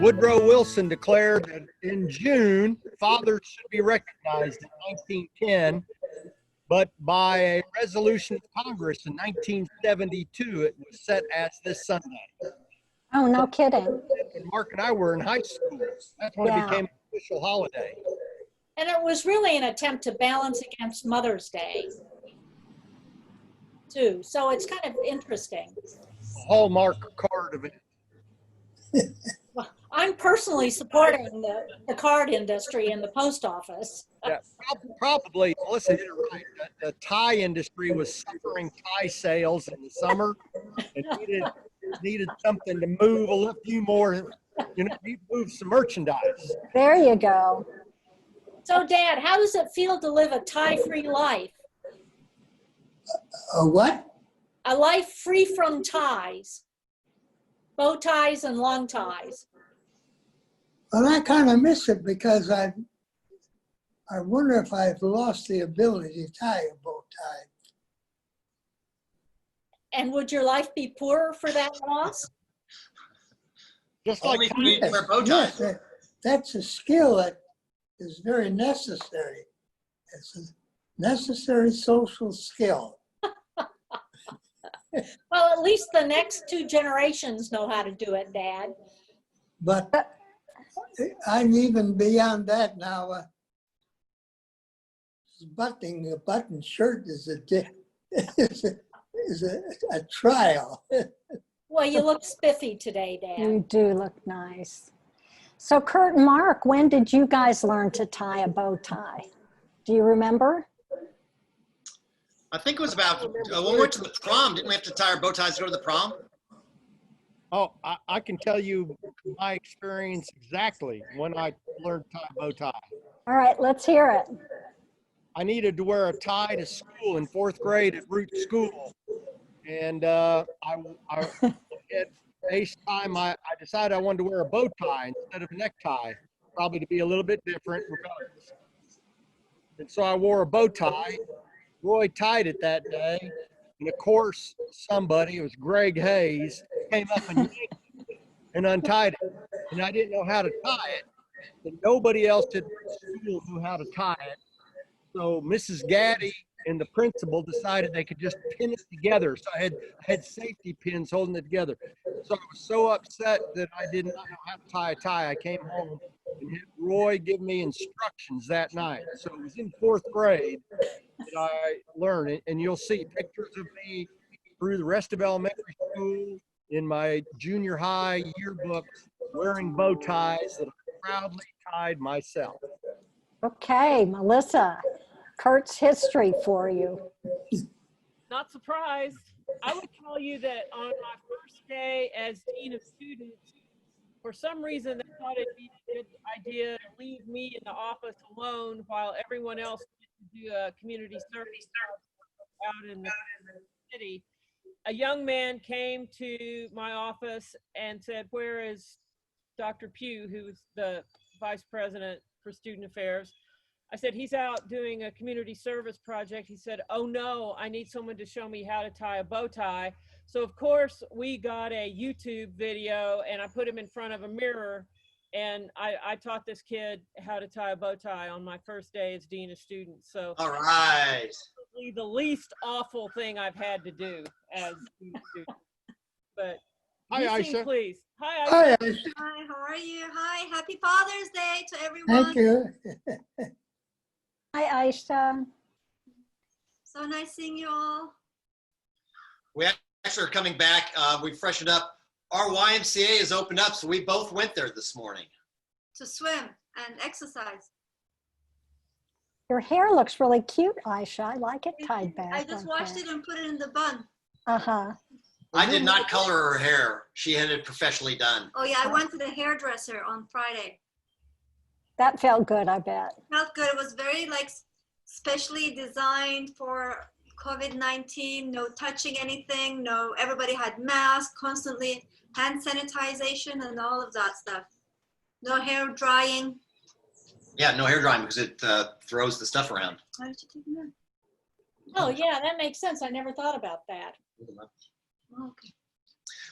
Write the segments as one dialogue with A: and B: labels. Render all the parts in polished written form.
A: Woodrow Wilson declared that in June, fathers should be recognized in 1910, but by a resolution of Congress in 1972, it was set as this Sunday.
B: Oh, no kidding.
A: When Mark and I were in high school, that's when it
B: Yeah.
A: became an official holiday.
C: And it was really an attempt to balance against Mother's Day, too. So it's kind of interesting.
A: A hallmark card of it.
C: Well, I'm personally supporting the card industry in the post office.
A: Yeah, probably, Melissa hit it right. The tie industry was suffering tie sales in the summer and needed something to move a few more, move some merchandise.
B: There you go.
C: So, Dad, how does it feel to live a tie-free life?
D: A what?
C: A life free from ties, bow ties and long ties.
D: Well, I kind of miss it because I wonder if I've lost the ability to tie a bow tie.
C: And would your life be poorer for that loss?
A: Just like
E: Only we wear bow ties.
D: Yes, that's a skill that is very necessary. It's a necessary social skill.
C: Well, at least the next 2 generations know how to do it, Dad.
D: But I'm even beyond that now. Buttoning a button shirt is a trial.
C: Well, you look spiffy today, Dad.
B: You do look nice. So Kurt and Mark, when did you guys learn to tie a bow tie? Do you remember?
E: I think it was about when we went to the prom. Didn't we have to tie our bow ties to go to the prom?
A: Oh, I can tell you my experience exactly when I learned to tie a bow tie.
B: All right, let's hear it.
A: I needed to wear a tie to school in 4th grade at Root School. And at Ace time, I decided I wanted to wear a bow tie instead of a necktie, probably to be a little bit different regardless. And so I wore a bow tie. Roy tied it that day. And of course, somebody, it was Greg Hayes, came up and yanked it and untied it. And I didn't know how to tie it. And nobody else at school knew how to tie it. So Mrs. Gaddy and the principal decided they could just pin it together. So I had safety pins holding it together. So I was so upset that I did not know how to tie a tie. I came home and had Roy give me instructions that night. So it was in 4th grade that I learned it. And you'll see pictures of me through the rest of elementary school, in my junior high yearbooks, wearing bow ties that I proudly tied myself.
B: Okay, Melissa, Kurt's history for you.
F: Not surprised. I would tell you that on my first day as Dean of Students, for some reason they thought it'd be a good idea to leave me in the office alone while everyone else did to do a community service out in the city. A young man came to my office and said, "Where is Dr. Pugh, who was the vice president for student affairs?" I said, "He's out doing a community service project." He said, "Oh no, I need someone to show me how to tie a bow tie." So of course we got a YouTube video and I put him in front of a mirror and I taught this kid how to tie a bow tie on my first day as Dean of Students. So
E: All right.
F: probably the least awful thing I've had to do as Dean of Students. But
A: Hi,
F: you seem
A: Aisha.
F: pleased. Hi, Aisha.
D: Hi, Aisha.
G: Hi, how are you? Hi, happy Father's Day to everyone.
D: Thank you.
B: Hi, Aisha.
G: So nice seeing you all.
E: We actually are coming back. We freshened up. Our YMCA is opened up, so we both went there this morning.
G: To swim and exercise.
B: Your hair looks really cute, Aisha. I like it tied back.
G: I just washed it and put it in the bun.
B: Uh-huh.
E: I did not color her hair. She had it professionally done.
G: Oh yeah, I went to the hairdresser on Friday.
B: That felt good, I bet.
G: Felt good. It was very specially designed for COVID-19. No touching anything. No, everybody had masks, constantly hand sanitization and all of that stuff. No hair drying.
E: Yeah, no hair drying because it throws the stuff around.
G: Why did you take them
C: Oh, yeah, that makes sense. I never thought about that.
G: out? Okay.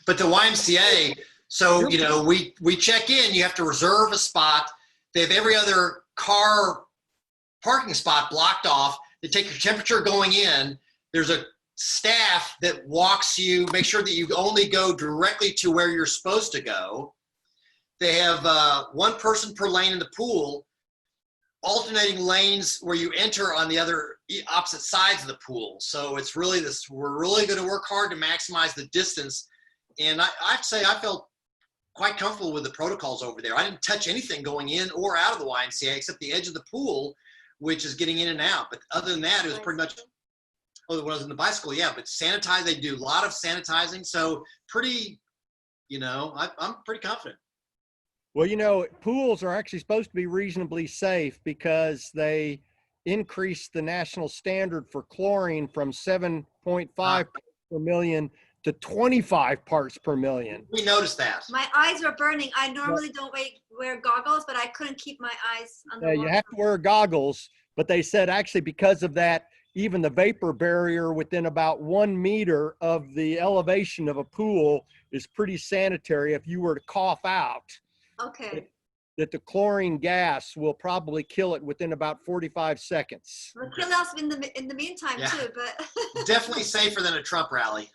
E: But the YMCA, So, you know, we check in, you have to reserve a spot. They have every other car parking spot blocked off. They take your temperature going in. There's a staff that walks you, make sure that you only go directly to where you're supposed to go. They have one person per lane in the pool, alternating lanes where you enter on the other opposite sides of the pool. So it's really this, we're really going to work hard to maximize the distance. And I'd say I felt quite comfortable with the protocols over there. I didn't touch anything going in or out of the YMCA except the edge of the pool, which is getting in and out. But other than that, it was pretty much, oh, it was in the bicycle, yeah, but sanitize, they do a lot of sanitizing. So pretty, you know, I'm pretty confident.
A: Well, you know, pools are actually supposed to be reasonably safe because they increased the national standard for chlorine from 7.5 parts per million to 25 parts per million.
E: We noticed that.
G: My eyes were burning. I normally don't wear goggles, but I couldn't keep my eyes on the
A: Yeah, you have to wear goggles, but they said actually because of that, even the vapor barrier within about 1 meter of the elevation of a pool is pretty sanitary. If you were to cough out,
G: Okay.
A: that the chlorine gas will probably kill it within about 45 seconds.
G: Well, kill us in the meantime
E: Yeah.
G: too, but
E: Definitely safer than a Trump rally.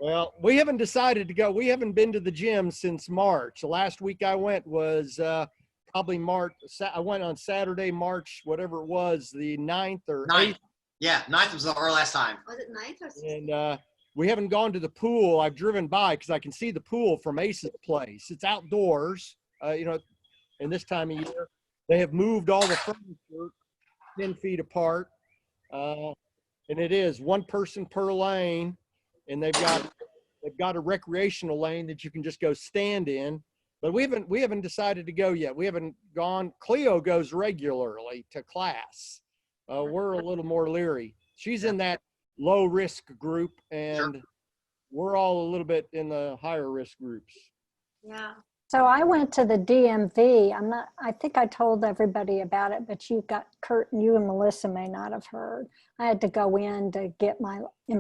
A: Well, we haven't decided to go. We haven't been to the gym since March. The last week I went was probably March. I went on Saturday, March, whatever it was, the 9th or
E: 9th.
A: 8th.
E: Yeah, 9th was our last time.
G: was it 9th or 6th?
A: And we haven't gone to the pool. I've driven by because I can see the pool from Ace's place. It's outdoors, you know, and this time of year. They have moved all the furniture 10 feet apart. And it is one person per lane. And they've got a recreational lane that you can just go stand in. But we haven't decided to go yet. We haven't gone. Cleo goes regularly to class. We're a little more leery. She's in that low risk group, and we're all a little bit in the higher risk groups.
G: Yeah.
B: So I went to the DMV. I think I told everybody about it, but Kurt, you and Melissa may not have heard. I had to go in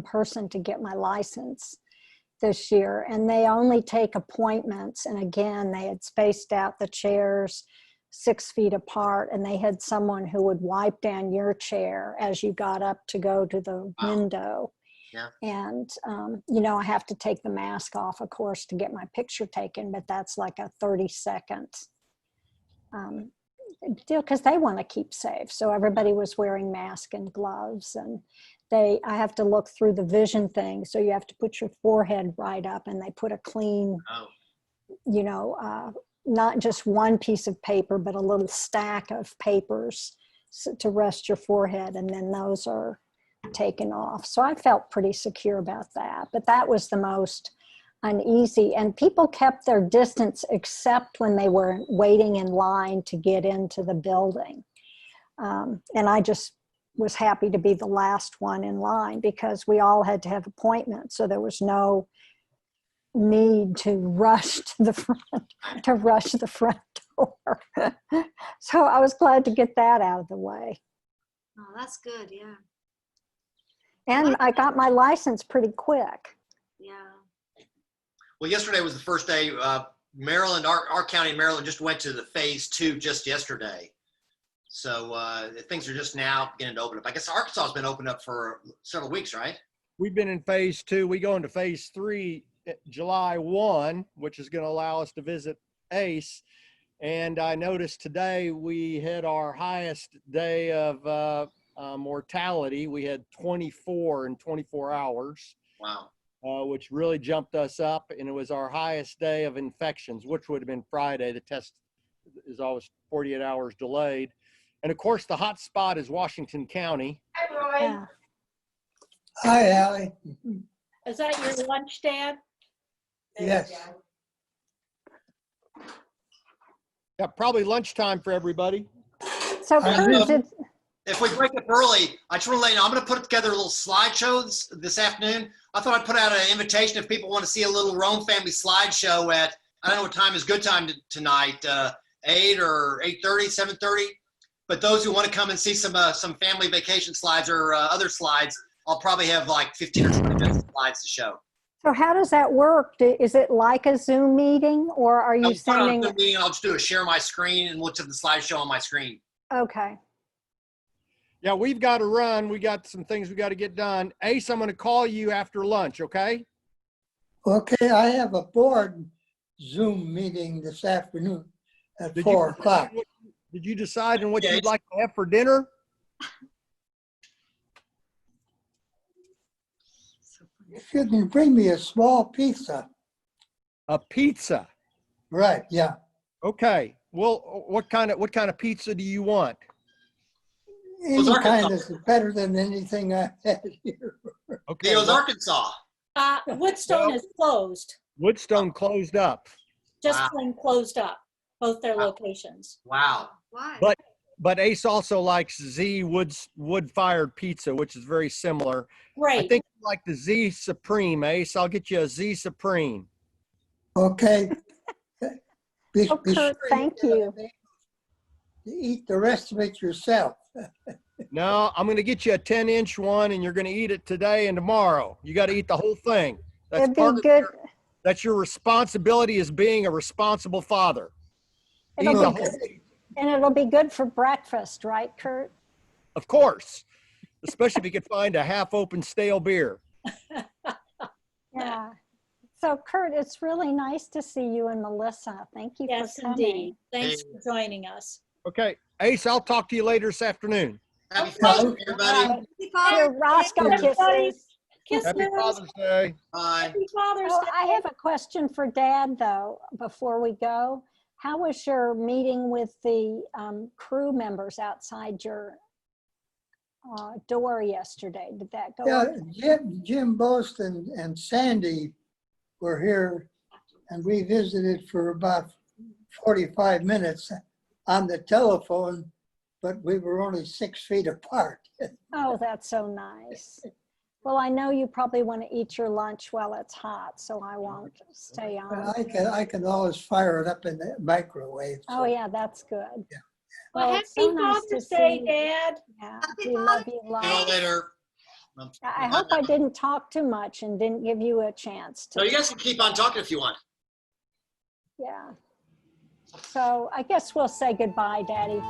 B: person to get my license this year, and they only take appointments. And again, they had spaced out the chairs 6 feet apart, and they had someone who would wipe down your chair as you got up to go to the window.
E: Yeah.
B: And, you know, I have to take the mask off, of course, to get my picture taken, but that's like a 30-second deal because they want to keep safe. So everybody was wearing masks and gloves, and I have to look through the vision thing. So you have to put your forehead right up, and they put a clean, you know, not just one piece of paper, but a little stack of papers to rest your forehead. And then those are taken off. So I felt pretty secure about that, but that was the most uneasy. And people kept their distance except when they were waiting in line to get into the building. And I just was happy to be the last one in line because we all had to have appointments. So there was no need to rush to the front door. So I was glad to get that out of the way.
G: Oh, that's good. Yeah.
B: And I got my license pretty quick.
G: Yeah.
E: Well, yesterday was the first day. Maryland, our county in Maryland just went to the phase 2 just yesterday. So things are just now beginning to open up. I guess Arkansas has been opened up for several weeks, right?
A: We've been in phase 2. We go into phase 3 July 1, which is going to allow us to visit ACE. And I noticed today we had our highest day of mortality. We had 24 in 24 hours.
E: Wow.
A: Which really jumped us up. And it was our highest day of infections, which would have been Friday. The test is always 48 hours delayed. And of course, the hot spot is Washington County.
C: Hi, Roy.
B: Yeah.
D: Hi, Allie.
C: Is that your lunch, Dad?
D: Yes.
A: Yeah, probably lunchtime for everybody.
B: So
D: I
B: Kurt,
D: know.
B: did,
E: If we break up early, I just want to let you know, I'm going to put together a little slideshow this afternoon. I thought I'd put out an invitation if people want to see a little Rome family slideshow at, I don't know what time is good time tonight, 8 or 8:30, 7:30. But those who want to come and see some family vacation slides or other slides, I'll probably have like 15 or 20 minutes of slides to show.
B: So how does that work? Is it like a Zoom meeting or are you
E: I'll put on
B: sending?
E: the meeting. I'll just do a share my screen and look at the slideshow on my screen.
B: Okay.
A: Yeah, we've got to run. We got some things we got to get done. Ace, I'm going to call you after lunch, okay?
D: Okay, I have a board Zoom meeting this afternoon at
A: Did
D: 4
A: you
D: o'clock.
A: Did you decide on what
E: Yeah,
A: you'd like to have for dinner?
D: If you can bring me a small pizza.
A: A pizza.
D: Right, yeah.
A: Okay. Well, what kind of pizza do you want?
D: Any kind
E: Arkansas.
D: is better than anything I've had here.
A: Okay.
E: Theo's
A: well,
E: Arkansas.
C: Woodstone
A: No.
C: is closed,
A: Woodstone closed up,
C: just
E: Wow.
C: plain closed up, both their
E: Wow.
C: locations.
E: Wow.
G: Why?
A: but Ace also likes Z wood-fired pizza, which is very similar. I
C: Great.
A: think you like the Z Supreme, Ace. I'll get you a Z Supreme.
D: Okay. Be
B: Oh, Kurt,
D: sure
B: thank you.
D: Eat the rest of it yourself.
A: No, I'm going to get you a 10-inch one, and you're going to eat it today and tomorrow. You got to eat the whole thing. That's
B: It'd
A: part
B: be
A: of
B: good.
A: that's your responsibility as being a responsible father. Eat
B: It'll
A: the
B: be
A: whole
B: good.
A: thing,
B: And it'll be good for breakfast, right, Kurt?
A: of course, especially if you could find a half-open stale beer.
B: Yeah. So Kurt, it's really nice to see you and Melissa. Thank you
C: Yes,
B: for coming.
C: indeed. Thanks for joining us.
A: Okay, Ace, I'll talk to you later this afternoon.
E: Happy
C: Okay.
E: Father's Day,
B: All
E: everybody.
B: right.
G: Happy Father's
B: Here, Roscoe
G: Day.
C: Everybody,
B: kisses.
C: kisses.
A: Happy Father's Day.
E: Bye.
C: Happy Father's
B: Oh,
C: Day.
B: I have a question for Dad, though, before we go. How was your meeting with the crew members outside your door yesterday? Did that go?
D: Yeah,
B: okay?
D: Jim Bost and Sandy were here and we visited for about 45 minutes on the telephone, but we were only 6 feet apart.
B: Oh, that's so nice. Well, I know you probably want to eat your lunch while it's hot, so I won't stay
D: But
B: on.
D: I can always fire it up in the microwave.
B: Oh, yeah, that's good.
D: Yeah.
C: Well,
B: it's
C: happy
B: so nice to
C: Father's
B: see
C: Day,
B: you.
C: Dad.
B: Yeah,
G: Happy
B: we love you
E: See you all
B: lots.
E: later.
B: I hope I didn't talk too much and didn't give you a chance to.
E: No, you guys can keep on talking if you want.
B: Yeah. So I guess we'll say goodbye, Daddy.